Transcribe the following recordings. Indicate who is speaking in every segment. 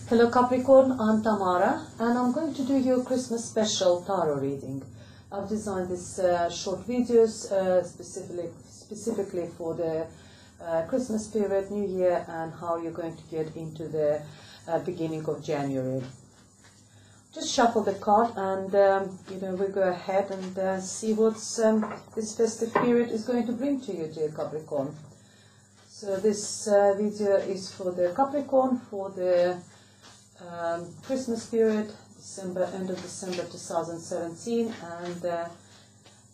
Speaker 1: Hello Capricorn, I'm Tamara and I'm going to do your Christmas special tarot reading. I've designed these short videos specifically for the Christmas period, New Year, and how you're going to get into the beginning of January. Just shuffle the card and we'll go ahead and see what this festive period is going to bring to you, dear Capricorn. So this video is for the Capricorn for the Christmas period, end of December 2017 and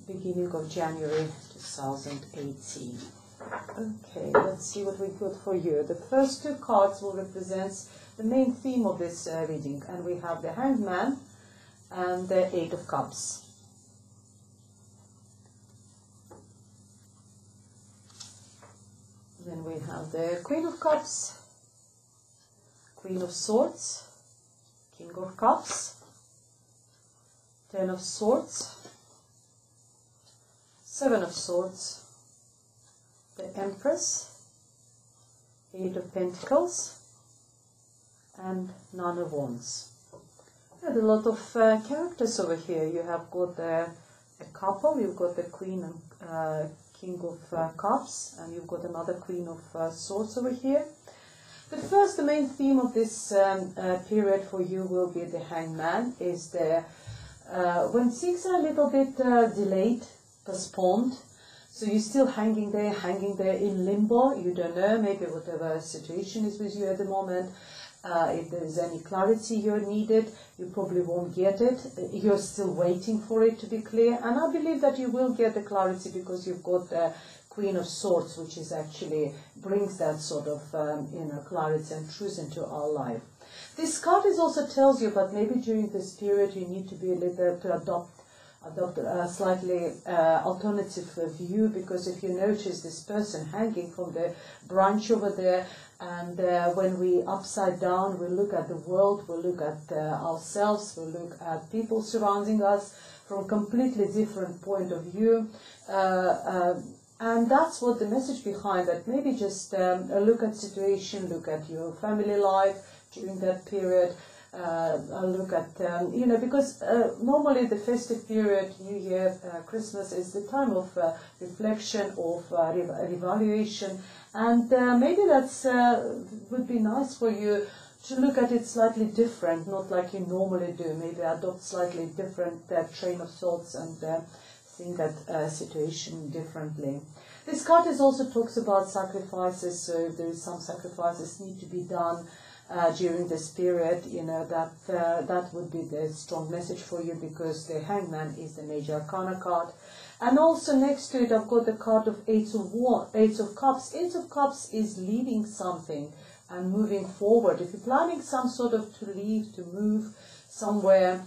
Speaker 1: beginning of January 2018. Okay, let's see what we got for you. The first two cards will represent the main theme of this reading, and we have the Hanged Man and the Eight of Cups. Then we have the Queen of Cups, Queen of Swords, King of Cups, Ten of Swords, Seven of Swords, the Empress, Eight of Pentacles, and Nine of Wands. There's a lot of characters over here. You have got a couple, you've got the Queen and King of Cups, and you've got another Queen of Swords over here. But first, the main theme of this period for you will be the Hanged Man. Is the when things are a little bit delayed, postponed, so you're still hanging there in limbo. You don't know, maybe whatever situation is with you at the moment. If there is any clarity you're needed, you probably won't get it. You're still waiting for it to be clear, and I believe that you will get the clarity because you've got the Queen of Swords, which is actually brings that sort of clarity and truth into our life. This card is also tells you, but maybe during this period you need to be a little to adopt a slightly alternative view, because if you notice this person hanging from the branch over there, and when we upside down, we look at the world, we look at ourselves, we look at people surrounding us from a completely different point of view. And that's what the message behind that. Maybe just look at situation, look at your family life during that period. Look at, because normally the festive period, New Year, Christmas is the time of reflection, of reevaluation. And maybe that's would be nice for you to look at it slightly different, not like you normally do. Maybe adopt slightly different train of thoughts and think that situation differently. This card also talks about sacrifices, so if there is some sacrifices need to be done during this period, that would be the strong message for you, because the Hanged Man is the major arcana card. And also next to it I've got the card of Eight of Cups. Eight of Cups is leaving something and moving forward. If you're planning some sort of to leave, to move somewhere,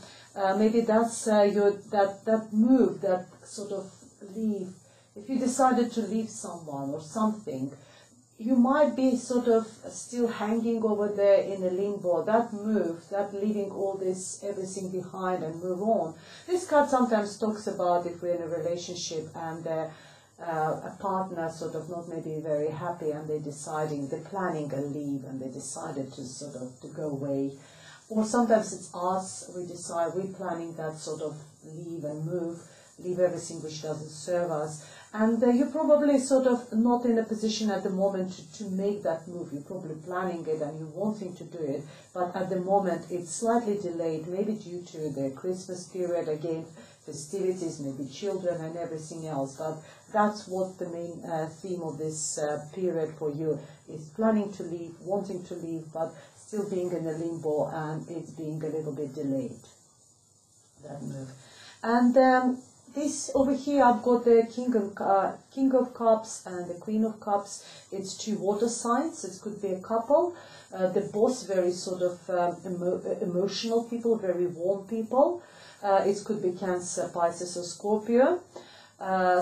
Speaker 1: maybe that's that move, that sort of leave. If you decided to leave someone or something, you might be sort of still hanging over there in a limbo. That move, that leaving all this, everything behind and move on. This card sometimes talks about if we're in a relationship and a partner sort of not maybe very happy and they're planning a leave and they decided to sort of to go away. Or sometimes it's us, we're planning that sort of leave and move, leave everything which doesn't serve us. And you're probably sort of not in a position at the moment to make that move. You're probably planning it and you're wanting to do it, but at the moment it's slightly delayed, maybe due to the Christmas period, again, festivities, maybe children and everything else. But that's what the main theme of this period for you is: planning to leave, wanting to leave, but still being in a limbo and it's being a little bit delayed, that move. And this over here, I've got the King of Cups and the Queen of Cups. It's two water signs. It could be a couple. The boss, very sort of emotional people, very warm people. It could be Cancer, Pisces, or Scorpio.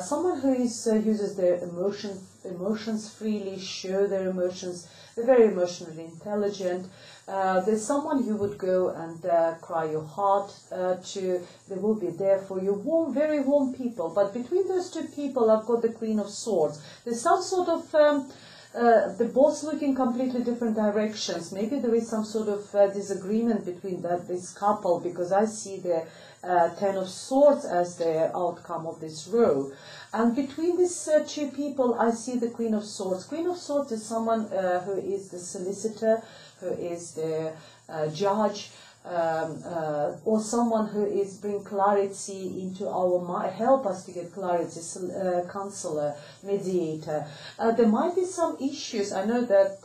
Speaker 1: Someone who uses their emotions freely, show their emotions. They're very emotionally intelligent. There's someone you would go and cry your heart to. They will be there for you. Warm, very warm people. But between those two people, I've got the Queen of Swords. There's some sort of they're both looking completely different directions. Maybe there is some sort of disagreement between this couple, because I see the Ten of Swords as the outcome of this row. And between these two people, I see the Queen of Swords. Queen of Swords is someone who is the solicitor, who is the judge, or someone who is bring clarity into our mind, help us to get clarity, counselor, mediator. There might be some issues. I know that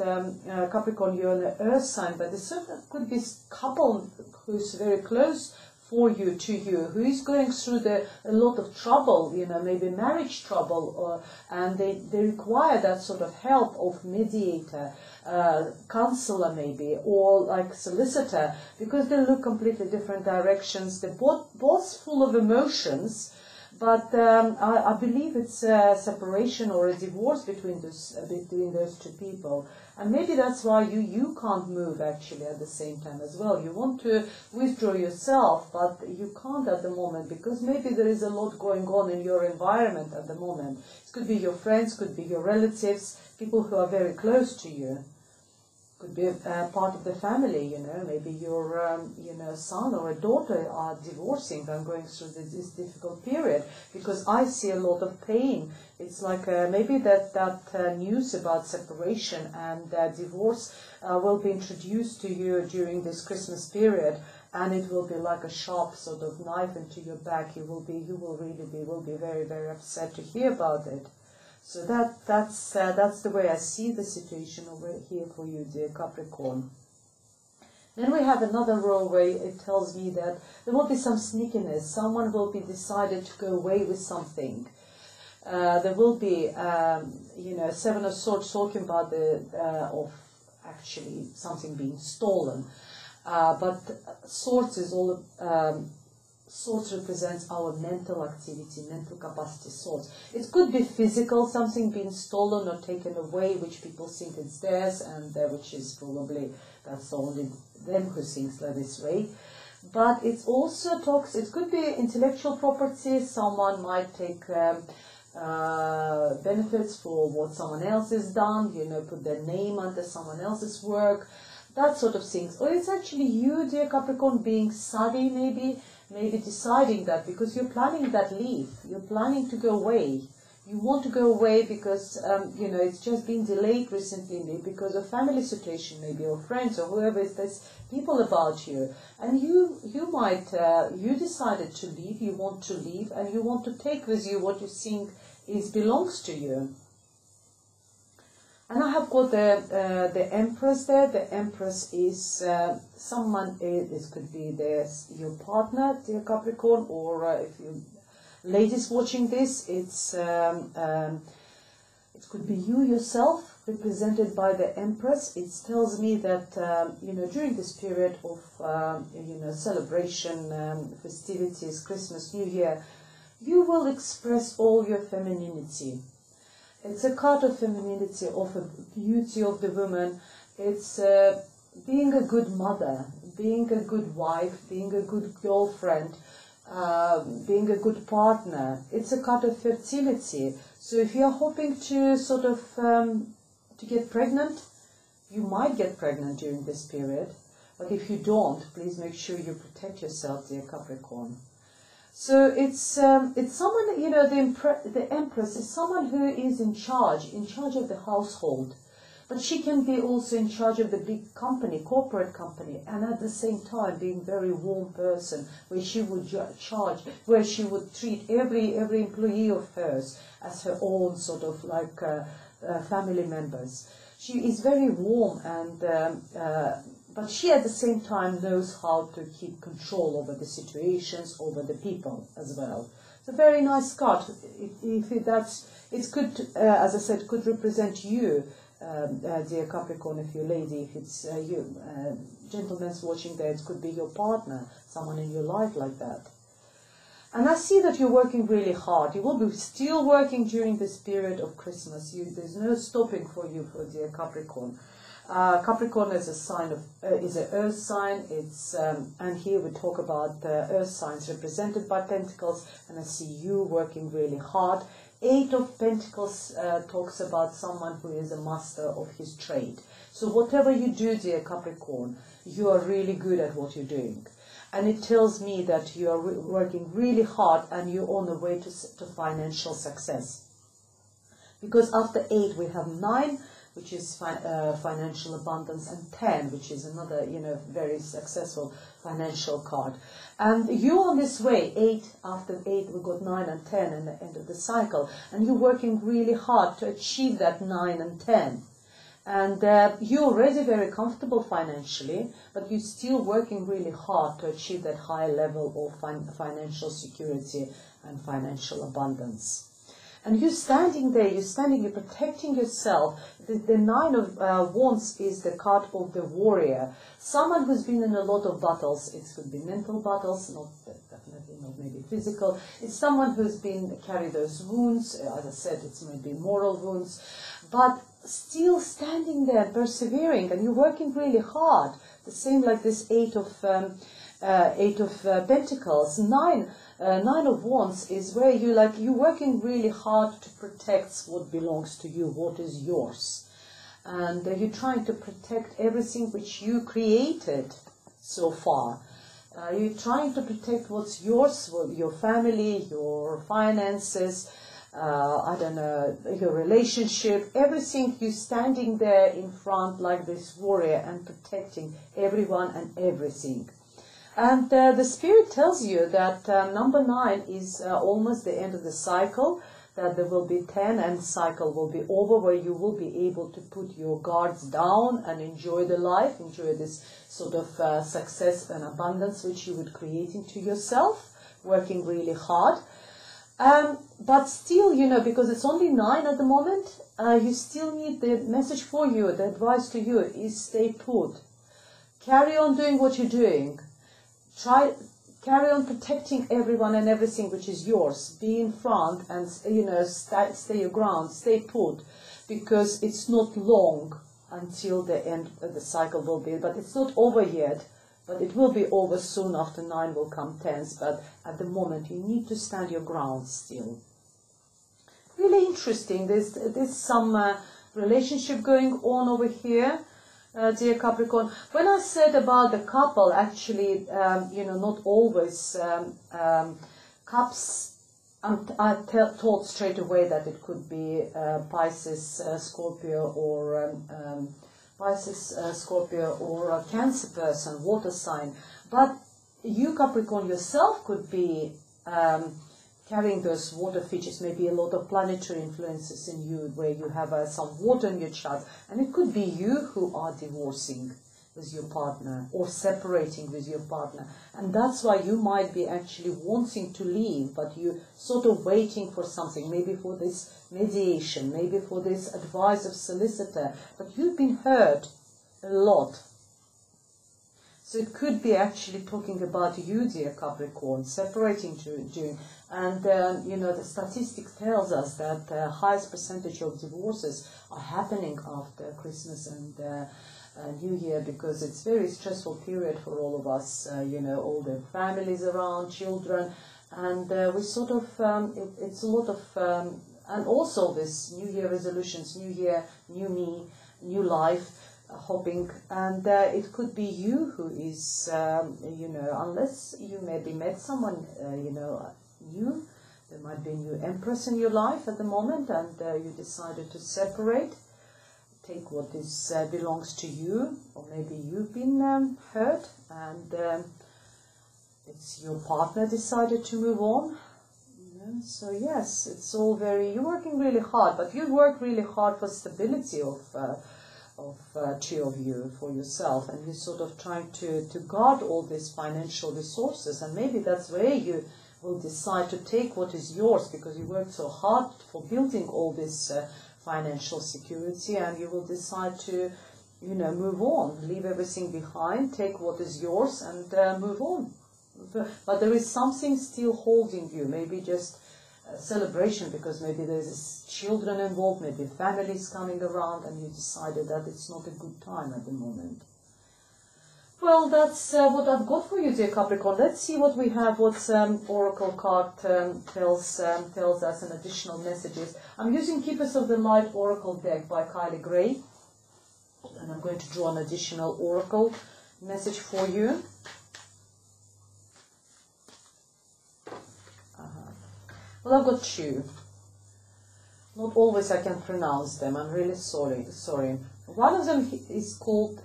Speaker 1: Capricorn, you're an earth sign, but there certainly could be a couple who's very close to you, who is going through a lot of trouble, maybe marriage trouble, and they require that sort of help of mediator, counselor maybe, or like solicitor, because they look completely different directions. They're both full of emotions, but I believe it's a separation or a divorce between those two people. And maybe that's why you can't move actually at the same time as well. You want to withdraw yourself, but you can't at the moment, because maybe there is a lot going on in your environment at the moment. It could be your friends, could be your relatives, people who are very close to you. Could be part of the family, maybe your son or a daughter are divorcing and going through this difficult period, because I see a lot of pain. It's like maybe that news about separation and divorce will be introduced to you during this Christmas period, and it will be like a sharp sort of knife into your back. You will be very, very upset to hear about it. So that's the way I see the situation over here for you, dear Capricorn. Then we have another row where it tells me that there will be some sneakiness. Someone will be decided to go away with something. There will be, Seven of Swords talking about of actually something being stolen. But Swords is all. Swords represents our mental activity, mental capacity. Swords. It could be physical, something being stolen or taken away, which people think it's theirs, and which is probably that's only them who thinks like this way. But it also talks. It could be intellectual property. Someone might take benefits for what someone else has done. Put their name under someone else's work, that sort of things. Or it's actually you, dear Capricorn, being savvy, maybe deciding that because you're planning that leave, you're planning to go away. You want to go away because, it's just been delayed recently, maybe because of family situation, maybe, or friends, or whoever is this people about you. And you decided to leave, you want to leave, and you want to take with you what you think belongs to you. And I have got the Empress there. The Empress is someone. This could be your partner, dear Capricorn, or if you ladies watching this, it could be you yourself, represented by the Empress. It tells me that during this period of celebration, festivities, Christmas, New Year, you will express all your femininity. It's a card of femininity, of a beauty of the woman. It's being a good mother, being a good wife, being a good girlfriend, being a good partner. It's a card of fertility. So if you're hoping to sort of to get pregnant, you might get pregnant during this period. But if you don't, please make sure you protect yourself, dear Capricorn. So it's someone, the Empress is someone who is in charge of the household, but she can be also in charge of the big company, corporate company, and at the same time being a very warm person, where she would where she would treat every employee of hers as her own sort of like family members. She is very warm and. But she at the same time knows how to keep control over the situations, over the people as well. It's a very nice card. It could, as I said, could represent you, dear Capricorn, if you're a lady. If it's you, gentlemen's watching there, it could be your partner, someone in your life like that. And I see that you're working really hard. You will be still working during this period of Christmas. There's no stopping for you, for dear Capricorn. Capricorn is a sign of is an earth sign. It's and here we talk about earth signs represented by pentacles, and I see you working really hard. Eight of Pentacles talks about someone who is a master of his trade. So whatever you do, dear Capricorn, you are really good at what you're doing. And it tells me that you are working really hard and you're on the way to financial success. Because after 8 we have 9, which is financial abundance, and 10, which is another, very successful financial card. And you're on this way. 8, after 8 we got 9 and 10 and the end of the cycle. And you're working really hard to achieve that 9 and 10. And you're already very comfortable financially, but you're still working really hard to achieve that high level of financial security and financial abundance. And you're standing there, you're protecting yourself. The 9 of Wands is the card of the warrior. Someone who's been in a lot of battles. It could be mental battles, definitely not maybe physical. It's someone who's been carried those wounds. As I said, it's maybe moral wounds. But still standing there, persevering, and you're working really hard. The same like this 8 of Pentacles. 9 of Wands is where you're working really hard to protect what belongs to you, what is yours. And you're trying to protect everything which you created so far. You're trying to protect what's yours, your family, your finances, your relationship, everything. You're standing there in front like this warrior and protecting everyone and everything. And the Spirit tells you that number 9 is almost the end of the cycle, that there will be 10 and the cycle will be over, where you will be able to put your guards down and enjoy the life, enjoy this sort of success and abundance which you would create into yourself, working really hard. But still, because it's only 9 at the moment, you still need the message for you, the advice to you is stay put. Carry on doing what you're doing. Carry on protecting everyone and everything which is yours. Be in front and, stay your ground, stay put, because it's not long until the end of the cycle will be. But it's not over yet, but it will be over soon. After 9 will come 10s, but at the moment you need to stand your ground still. Really interesting. There's some relationship going on over here. Dear Capricorn, when I said about the couple, actually, not always cups, I thought straight away that it could be Pisces, Scorpio, or a Cancer person, water sign. But you, Capricorn, yourself could be carrying those water features, maybe a lot of planetary influences in you, where you have some water in your chart. And it could be you who are divorcing with your partner or separating with your partner. And that's why you might be actually wanting to leave, but you're sort of waiting for something, maybe for this mediation, maybe for this advice of solicitor. But you've been hurt a lot. So it could be actually talking about you, dear Capricorn, separating doing. And, the statistics tells us that the highest percentage of divorces are happening after Christmas and New Year, because it's a very stressful period for all of us, all the families around, children, and we sort of, it's a lot of, and also this New Year resolutions, New Year, new me, new life, hoping, and it could be you who is, unless you maybe met someone, new, there might be a new empress in your life at the moment, and you decided to separate, take what is belongs to you, or maybe you've been hurt, and it's your partner decided to move on. So yes, it's all very, you're working really hard, but you work really hard for stability of two of you, for yourself, and you're sort of trying to guard all these financial resources, and maybe that's where you will decide to take what is yours, because you worked so hard for building all this financial security, and you will decide to, move on, leave everything behind, take what is yours, and move on. But there is something still holding you, maybe just a celebration, because maybe there's children involved, maybe families coming around, and you decided that it's not a good time at the moment. Well, that's what I've got for you, dear Capricorn. Let's see what we have, what Oracle card tells us and additional messages. I'm using Keepers of the Light Oracle deck by Kylie Gray. And I'm going to draw an additional Oracle message for you. Well, I've got two. Not always I can pronounce them. I'm really sorry. One of them is called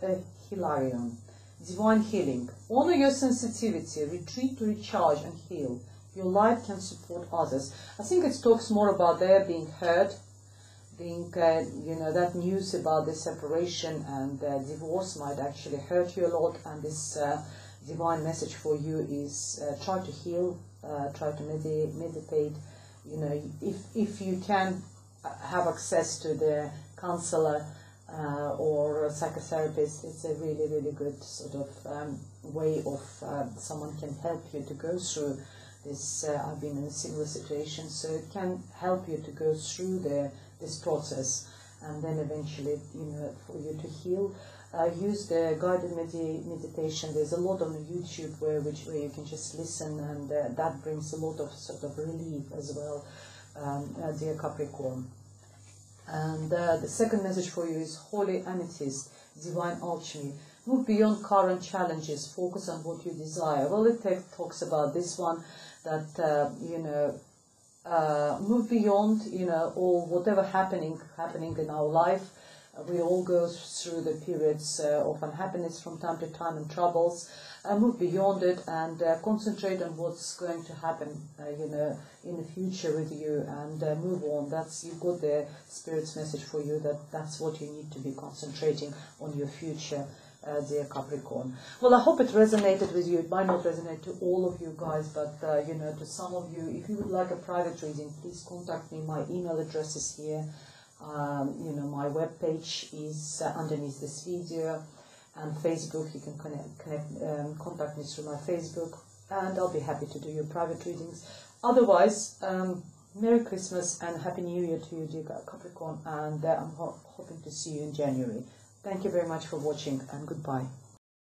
Speaker 1: Hilarion. Divine healing. Honor your sensitivity. Retreat to recharge and heal. Your light can support others. I think it talks more about their being heard, being, that news about the separation and divorce might actually hurt you a lot. And this divine message for you is try to heal, try to meditate. If you can have access to the counselor or a psychotherapist, it's a really, really good sort of way of someone can help you to go through this. I've been in a similar situation, so it can help you to go through this process, and then eventually, for you to heal. Use the guided meditation. There's a lot on YouTube where you can just listen, and that brings a lot of sort of relief as well, dear Capricorn. And the second message for you is Holy Amethyst, Divine Alchemy. Move beyond current challenges. Focus on what you desire. Well, it talks about this one, that, move beyond, all whatever happening in our life. We all go through the periods of unhappiness from time to time and troubles. Move beyond it and concentrate on what's going to happen, in the future with you, and move on. You've got the Spirit's message for you, that's what you need to be concentrating on, your future, dear Capricorn. Well, I hope it resonated with you. It might not resonate to all of you guys, but to some of you, if you would like a private reading, please contact me. My email address is here. My webpage is underneath this video, and Facebook. You can contact me through my Facebook, and I'll be happy to do your private readings. Otherwise, Merry Christmas and Happy New Year to you, dear Capricorn, and I'm hoping to see you in January. Thank you very much for watching, and goodbye.